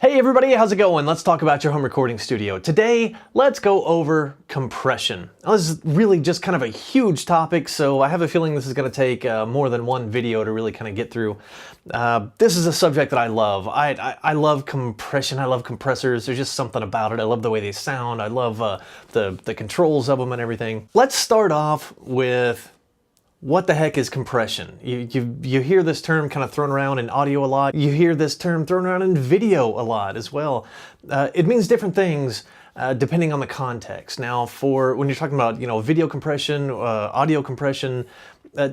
Hey everybody, how's it going? Let's talk about your home recording studio. Today, let's go over compression. Now, this is really just kind of a huge topic, so I have a feeling this is going to take more than one video to really kind of get through. This is a subject that I love. I love compression, I love compressors, there's just something about it. I love the way they sound, I love the controls of them and everything. Let's start off with what the heck is compression? You hear this term kind of thrown around in audio a lot. You hear this term thrown around in video a lot as well. It means different things depending on the context. Now, for when you're talking about video compression, audio compression,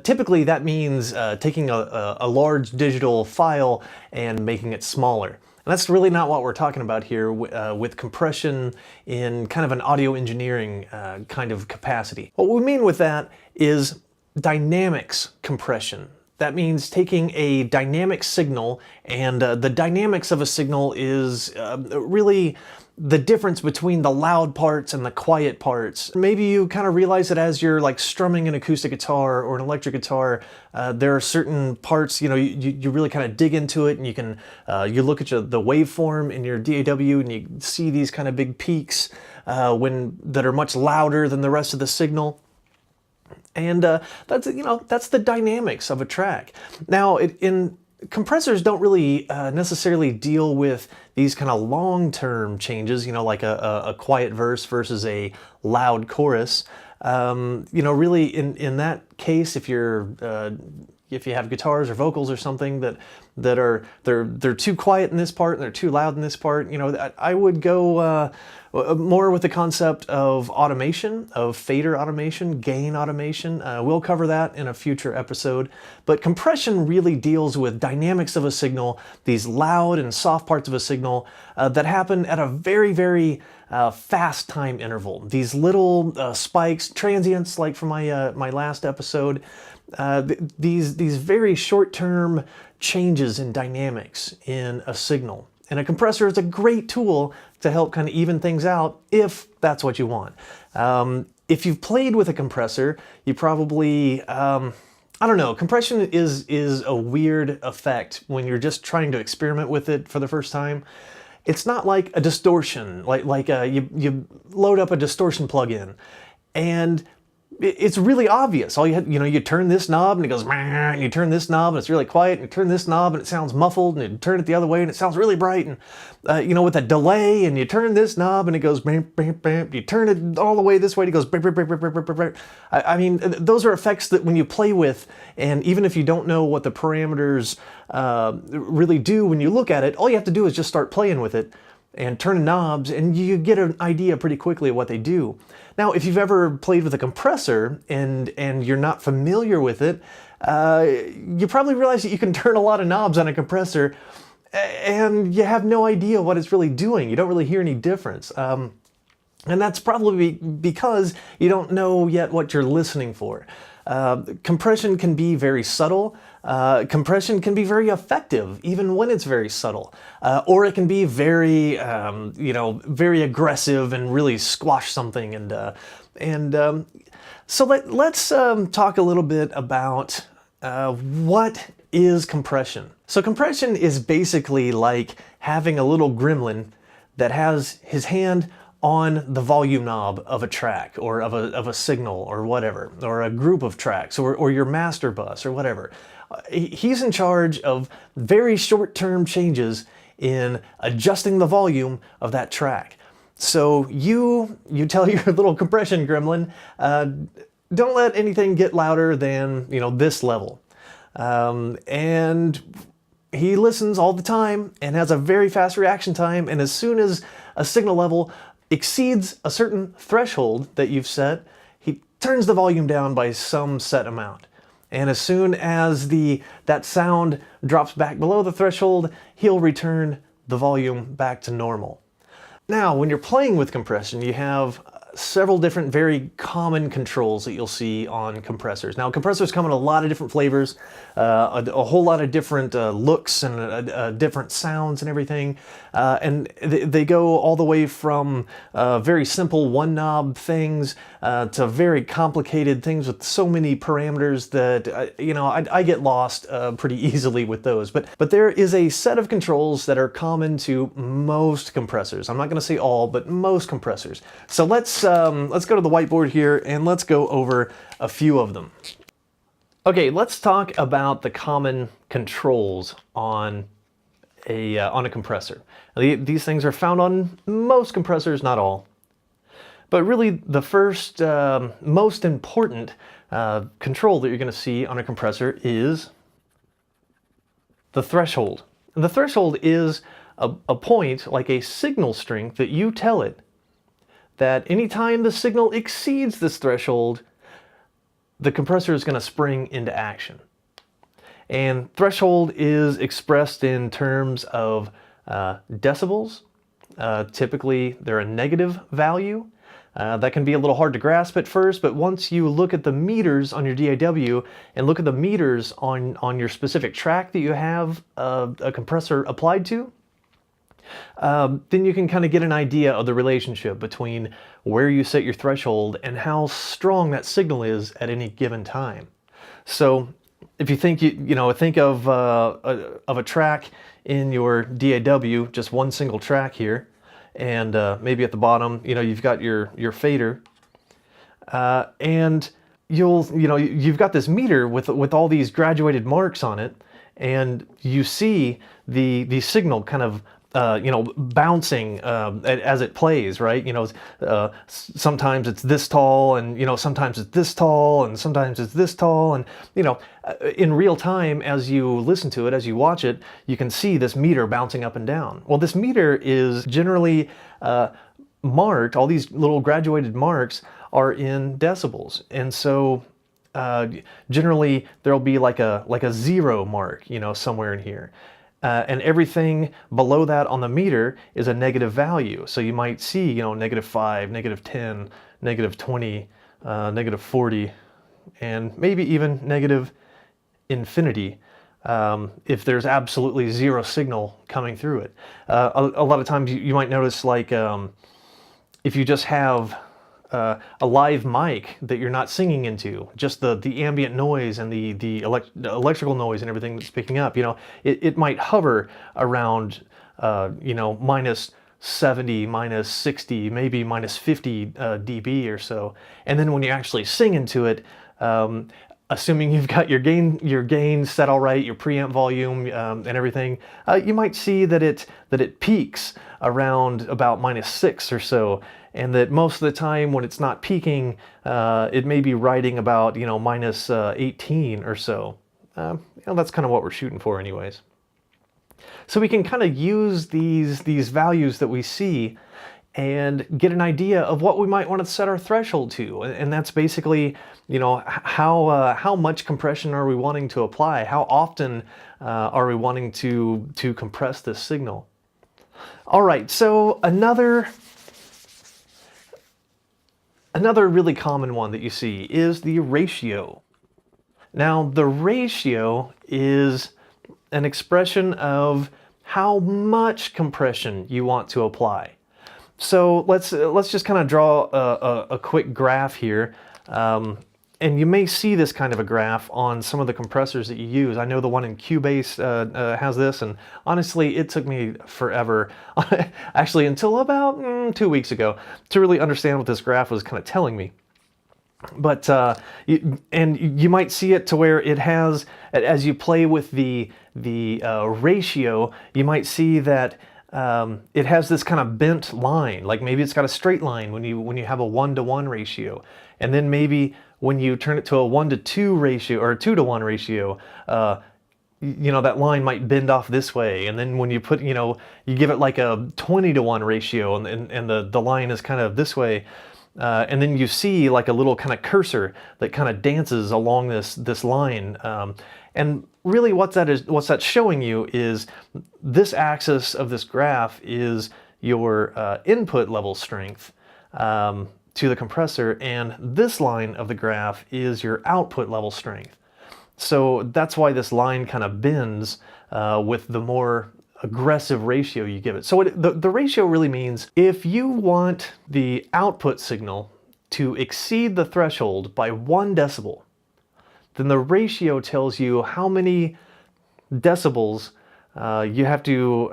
typically that means taking a large digital file and making it smaller. And that's really not what we're talking about here with compression in kind of an audio engineering kind of capacity. What we mean with that is dynamics compression. That means taking a dynamic signal, and the dynamics of a signal is really the difference between the loud parts and the quiet parts. Maybe you kind of realize that as you're like strumming an acoustic guitar or an electric guitar, there are certain parts, you really kind of dig into it, and you can you look at the waveform in your DAW and you see these kind of big peaks that are much louder than the rest of the signal. And that's the dynamics of a track. Now, compressors don't really necessarily deal with these kind of long-term changes, like a quiet verse versus a loud chorus. Really in that case, if you have guitars or vocals or something that are they're too quiet in this part and they're too loud in this part, I would go more with the concept of automation, of fader automation, gain automation. We'll cover that in a future episode. But compression really deals with dynamics of a signal, these loud and soft parts of a signal that happen at a very, very fast time interval. These little spikes, transients, like from my last episode. These very short-term changes in dynamics in a signal. And a compressor is a great tool to help kind of even things out if that's what you want. If you've played with a compressor, you probably, I don't know, compression is a weird effect when you're just trying to experiment with it for the first time. It's not like a distortion, like you load up a distortion plugin, and it's really obvious. All you turn this knob and it goes, and you turn this knob and it's really quiet, and you turn this knob and it sounds muffled, and you turn it the other way and it sounds really bright, and with a delay, and you turn this knob and it goes bam, bam, bam. You turn it all the way this way and it goes bam, bam, bam, bam, bam, bam, bam. I mean, those are effects that when you play with, and even if you don't know what the parameters really do when you look at it, all you have to do is just start playing with it and turning knobs, and you get an idea pretty quickly of what they do. Now, if you've ever played with a compressor and you're not familiar with it, you probably realize that you can turn a lot of knobs on a compressor and you have no idea what it's really doing. You don't really hear any difference. And that's probably because you don't know yet what you're listening for. Compression can be very subtle. Compression can be very effective, even when it's very subtle. Or it can be very, very aggressive and really squash something. So let's talk a little bit about what is compression. So compression is basically like having a little gremlin that has his hand on the volume knob of a track, or of a signal, or whatever, or a group of tracks, or your master bus, or whatever. He's in charge of very short-term changes in adjusting the volume of that track. So you tell your little compression gremlin, don't let anything get louder than this level, and he listens all the time and has a very fast reaction time. And as soon as a signal level exceeds a certain threshold that you've set, he turns the volume down by some set amount. And as soon as that sound drops back below the threshold, he'll return the volume back to normal. Now, when you're playing with compression, you have several different very common controls that you'll see on compressors. Now, compressors come in a lot of different flavors, a whole lot of different looks and different sounds and everything. And they go all the way from very simple one knob things to very complicated things with so many parameters that, you know, I get lost pretty easily with those. But there is a set of controls that are common to most compressors. I'm not going to say all, but most compressors. So let's go to the whiteboard here and let's go over a few of them. Okay, let's talk about the common controls on a compressor. These things are found on most compressors, not all. But really, the first most important control that you're going to see on a compressor is the threshold. And the threshold is a point, like a signal strength, that you tell it that anytime the signal exceeds this threshold, the compressor is going to spring into action. And threshold is expressed in terms of decibels. Typically, they're a negative value. That can be a little hard to grasp at first, but once you look at the meters on your DAW and look at the meters on your specific track that you have a compressor applied to, then you can kind of get an idea of the relationship between where you set your threshold and how strong that signal is at any given time. So if you think think of a track in your DAW, just one single track here, and maybe at the bottom, you've got your fader, and you've got this meter with all these graduated marks on it, and you see the signal kind of bouncing as it plays, right? Sometimes it's this tall, and sometimes it's this tall, and sometimes it's this tall, and in real time, as you listen to it, as you watch it, you can see this meter bouncing up and down. Well, this meter is generally marked. All these little graduated marks are in decibels, and so generally there'll be like a 0 mark, somewhere in here. And everything below that on the meter is a negative value. So you might see, -5, -10, -20, -40, and maybe even -infinity if there's absolutely 0 signal coming through it. A lot of times you might notice, like, if you just have a live mic that you're not singing into, just the ambient noise and the electrical noise and everything that's picking up, it might hover around -70, -60, maybe -50 dB or so. And then when you actually sing into it, assuming you've got your gain set all right, your preamp volume and everything, you might see that it peaks around about -6 or so, and that most of the time when it's not peaking, it may be riding about -18 or so. That's kind of what we're shooting for, anyways. So we can kind of use these values that we see and get an idea of what we might want to set our threshold to, and that's basically, how much compression are we wanting to apply? How often are we wanting to compress this signal? All right, so another really common one that you see is the ratio. Now, the ratio is an expression of how much compression you want to apply. So let's just kind of draw a quick graph here. And you may see this kind of a graph on some of the compressors that you use. I know the one in Cubase has this, and honestly, it took me forever, actually until about 2 weeks ago, to really understand what this graph was kind of telling me. But you might see it to where it has, as you play with the ratio, you might see that it has this kind of bent line. Like maybe it's got a straight line when you have a 1-to-1 ratio, and then maybe when you turn it to a 1-to-2 ratio or a 2-to-1 ratio, that line might bend off this way. And then when you put, you give it like a 20-to-1 ratio, and the line is kind of this way. And then you see like a little kind of cursor that kind of dances along this line. And really what's that showing you is this axis of this graph is your input level strength. to the compressor, and this line of the graph is your output level strength. So that's why this line kind of bends with the more aggressive ratio you give it. So the ratio really means if you want the output signal to exceed the threshold by 1 decibel, then the ratio tells you how many decibels you have to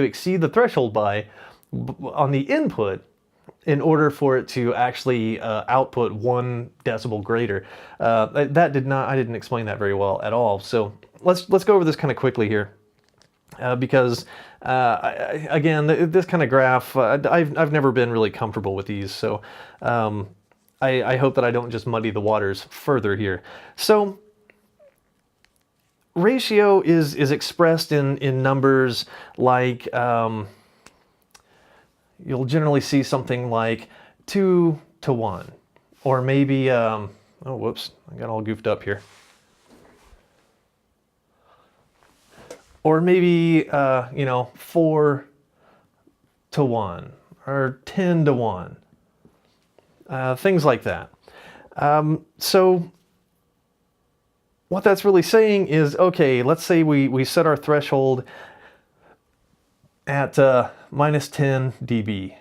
exceed the threshold by on the input in order for it to actually output 1 decibel greater. I didn't explain that very well at all. So let's go over this kind of quickly here, because again, this kind of graph, I've never been really comfortable with these. So I hope that I don't just muddy the waters further here. So ratio is expressed in numbers like, you'll generally see something like 2 to 1, or maybe, oh whoops, I got all goofed up here. Or maybe, 4 to 1, or 10 to 1, things like that. So what that's really saying is, okay, let's say we set our threshold at minus 10 dB.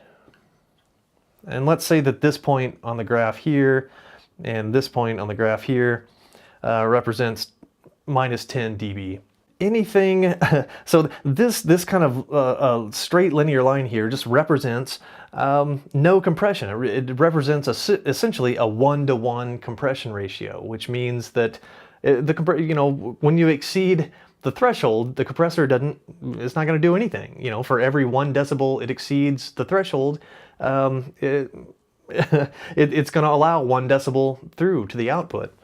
And let's say that this point on the graph here and this point on the graph here represents minus 10 dB. Anything, so this kind of straight linear line here just represents no compression. It represents essentially a 1-to-1 compression ratio, which means that when you exceed the threshold, the compressor it's not going to do anything. For every 1 decibel it exceeds the threshold, it's going to allow 1 decibel through to the output.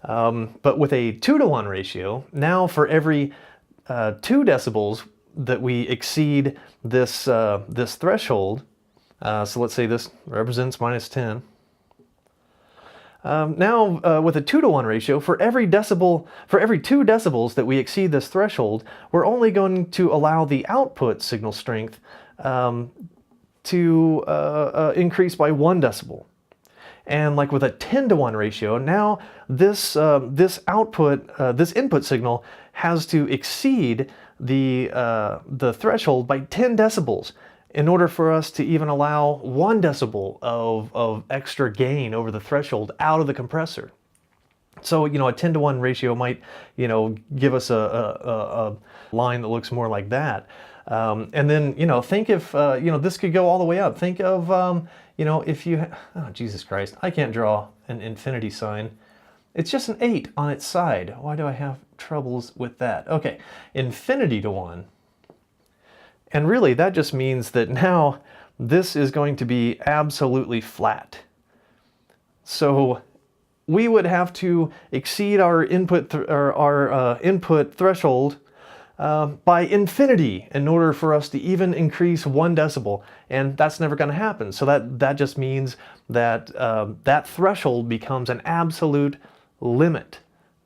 But with a 2-to-1 ratio, now for every 2 decibels that we exceed this threshold, so let's say this represents minus 10. Now, with a 2-to-1 ratio, for every 2 decibels that we exceed this threshold, we're only going to allow the output signal strength to increase by 1 decibel. And like with a 10-to-1 ratio, now this input signal has to exceed the threshold by 10 decibels in order for us to even allow 1 decibel of extra gain over the threshold out of the compressor. So, a 10-to-1 ratio might, give us a line that looks more like that. And then, think if, this could go all the way up. Think of, if you, oh, Jesus Christ, I can't draw an infinity sign. It's just an 8 on its side. Why do I have troubles with that? Okay, infinity to 1. And really, that just means that now this is going to be absolutely flat. So we would have to exceed our input threshold by infinity in order for us to even increase 1 decibel, and that's never going to happen. So that just means that that threshold becomes an absolute limit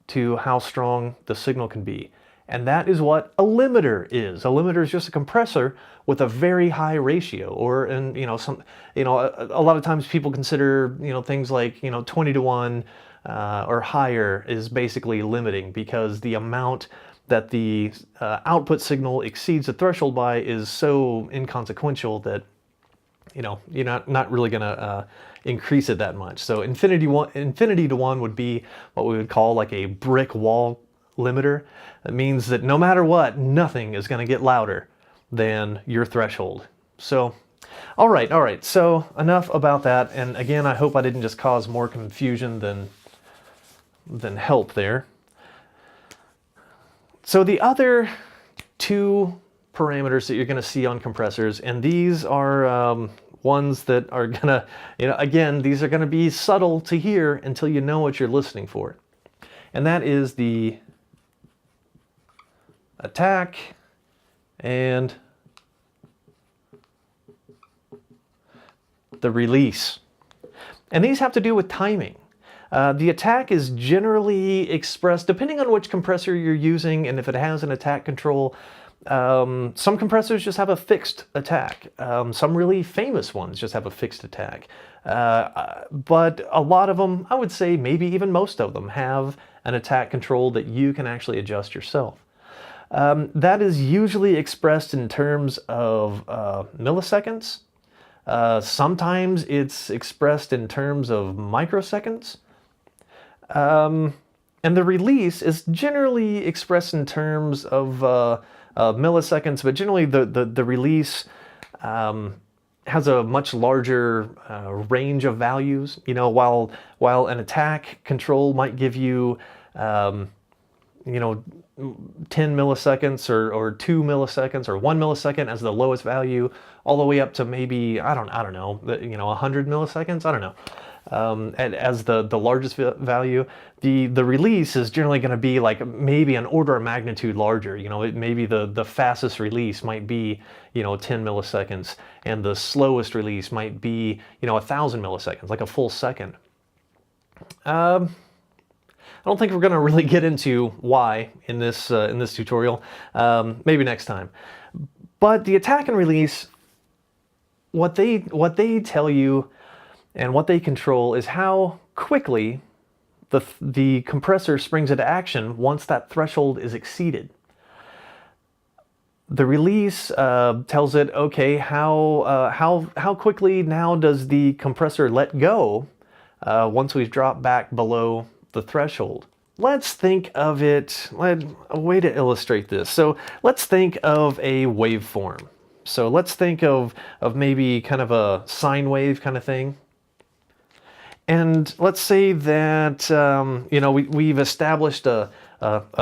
to how strong the signal can be. And that is what a limiter is. A limiter is just a compressor with a very high ratio, or a lot of times people consider things like 20-to-1 or higher is basically limiting, because the amount that the output signal exceeds the threshold by is so inconsequential that you're not really going to increase it that much. So infinity to 1 would be what we would call like a brick wall limiter. That means that no matter what, nothing is going to get louder than your threshold. So, all right. So enough about that. And again, I hope I didn't just cause more confusion than help there. So the other 2 parameters that you're going to see on compressors, and these are ones that are going to, again, these are going to be subtle to hear until you know what you're listening for. And that is the attack and the release. And these have to do with timing. The attack is generally expressed, depending on which compressor you're using and if it has an attack control, Some compressors just have a fixed attack. Some really famous ones just have a fixed attack. But a lot of them, I would say maybe even most of them, have an attack control that you can actually adjust yourself. That is usually expressed in terms of milliseconds. Sometimes it's expressed in terms of microseconds. And the release is generally expressed in terms of milliseconds, but generally the release has a much larger range of values. You know, while an attack control might give you, you know, 10 milliseconds or 2 milliseconds or 1 millisecond as the lowest value, all the way up to maybe, I don't know, you know, 100 milliseconds, I don't know. And as the largest value, the release is generally going to be like maybe an order of magnitude larger. You know, maybe the fastest release might be, you know, 10 milliseconds, and the slowest release might be, you know, 1,000 milliseconds, like a full second. I don't think we're going to really get into why in this tutorial. Maybe next time. But the attack and release, what they tell you and what they control is how quickly the compressor springs into action once that threshold is exceeded. The release tells it, okay, how quickly now does the compressor let go once we've dropped back below the threshold. Let's think of it, a way to illustrate this. So let's think of a waveform. So let's think of maybe kind of a sine wave kind of thing. And let's say that, you know, we've established a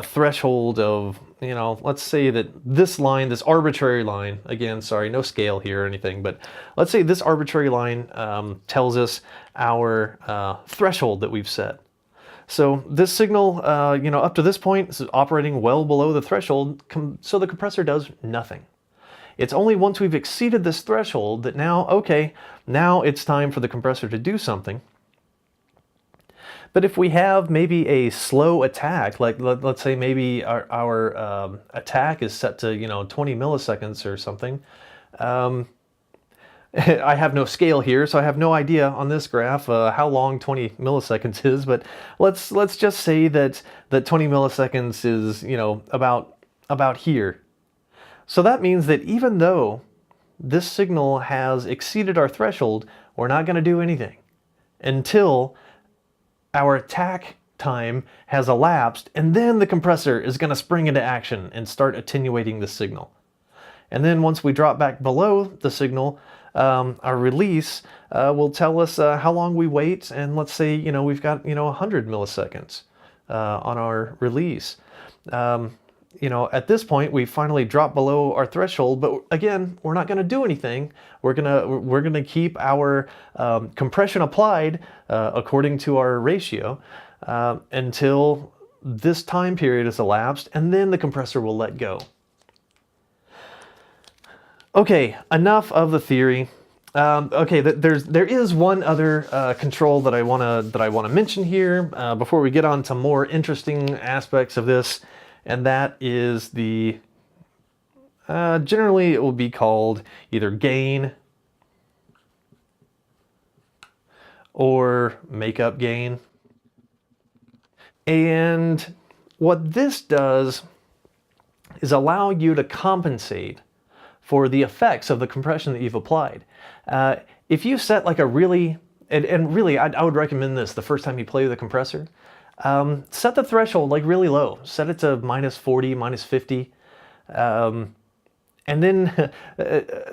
threshold of, you know, let's say that this line, this arbitrary line, again, sorry, no scale here or anything, but let's say this arbitrary line tells us our threshold that we've set. So this signal, you know, up to this point is operating well below the threshold, so the compressor does nothing. It's only once we've exceeded this threshold that now, okay, now it's time for the compressor to do something. But if we have maybe a slow attack, like let's say maybe our attack is set to, you know, 20 milliseconds or something. I have no scale here, so I have no idea on this graph how long 20 milliseconds is, but let's just say that 20 milliseconds is, you know, about here. So that means that even though this signal has exceeded our threshold, we're not going to do anything until our attack time has elapsed, and then the compressor is going to spring into action and start attenuating the signal. And then once we drop back below the signal, our release will tell us how long we wait, and let's say, you know, we've got, you know, 100 milliseconds on our release. You know, at this point we finally drop below our threshold, but again, we're not going to do anything. We're gonna keep our compression applied according to our ratio until this time period is elapsed, and then the compressor will let go. Okay, enough of the theory. Okay, there is one other control that I wanna mention here before we get on to more interesting aspects of this. And that is the, generally it will be called either gain or makeup gain. And what this does is allow you to compensate for the effects of the compression that you've applied. If you set like a really, and really I would recommend this the first time you play with a compressor, set the threshold like really low. Set it to -40, -50. And then,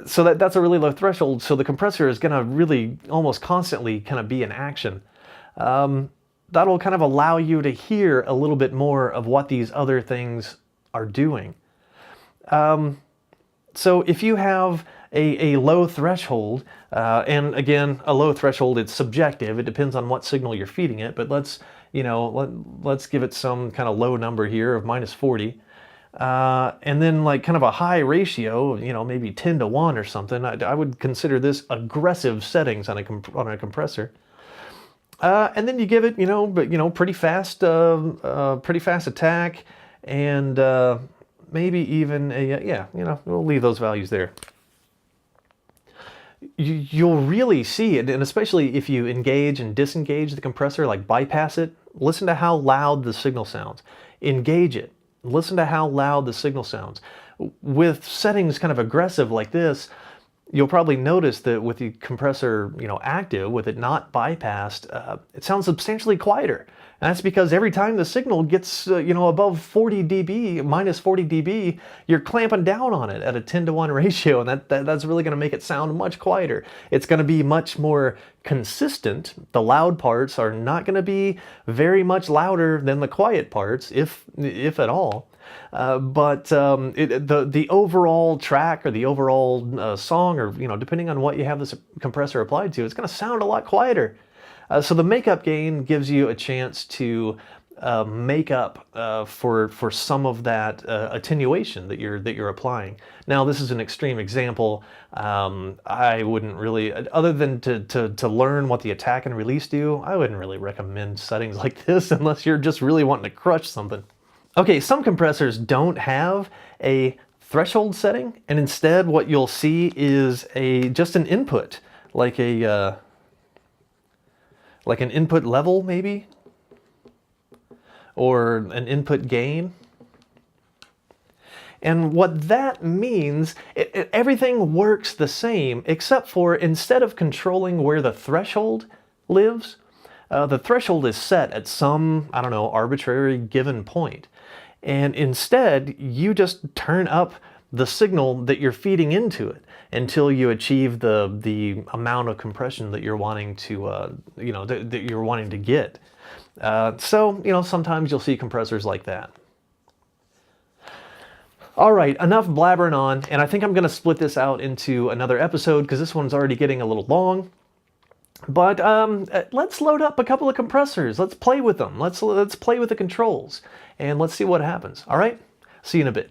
so that's a really low threshold, so the compressor is going to really almost constantly kind of be in action. That'll kind of allow you to hear a little bit more of what these other things are doing. So if you have a low threshold, and again, a low threshold, it's subjective. It depends on what signal you're feeding it, but let's give it some kind of low number here of -40. And then like kind of a high ratio, you know, maybe 10 to 1 or something. I would consider this aggressive settings on a compressor. And then you give it, pretty fast attack, and maybe even a, yeah, we'll leave those values there. You'll really see it, and especially if you engage and disengage the compressor, like bypass it, listen to how loud the signal sounds. Engage it, listen to how loud the signal sounds. With settings kind of aggressive like this, you'll probably notice that with the compressor, active, with it not bypassed, it sounds substantially quieter. And that's because every time the signal gets, above 40 dB, minus 40 dB, you're clamping down on it at a 10-to-1 ratio, and that's really going to make it sound much quieter. It's going to be much more consistent. The loud parts are not going to be very much louder than the quiet parts, if at all. But the overall track or the overall song, or depending on what you have this compressor applied to, it's going to sound a lot quieter. So the makeup gain gives you a chance to make up for some of that attenuation that you're applying. Now, this is an extreme example. I wouldn't really, other than to learn what the attack and release do, I wouldn't really recommend settings like this unless you're just really wanting to crush something. Okay, some compressors don't have a threshold setting, and instead what you'll see is just an input, like an input level maybe, or an input gain. And what that means, everything works the same, except for instead of controlling where the threshold lives, the threshold is set at some, I don't know, arbitrary given point. And instead, you just turn up the signal that you're feeding into it until you achieve the amount of compression that you're wanting to, that you're wanting to get. So, sometimes you'll see compressors like that. All right, enough blabbering on, and I think I'm going to split this out into another episode because this one's already getting a little long. But let's load up a couple of compressors. Let's play with them. Let's play with the controls, and let's see what happens. All right? See you in a bit.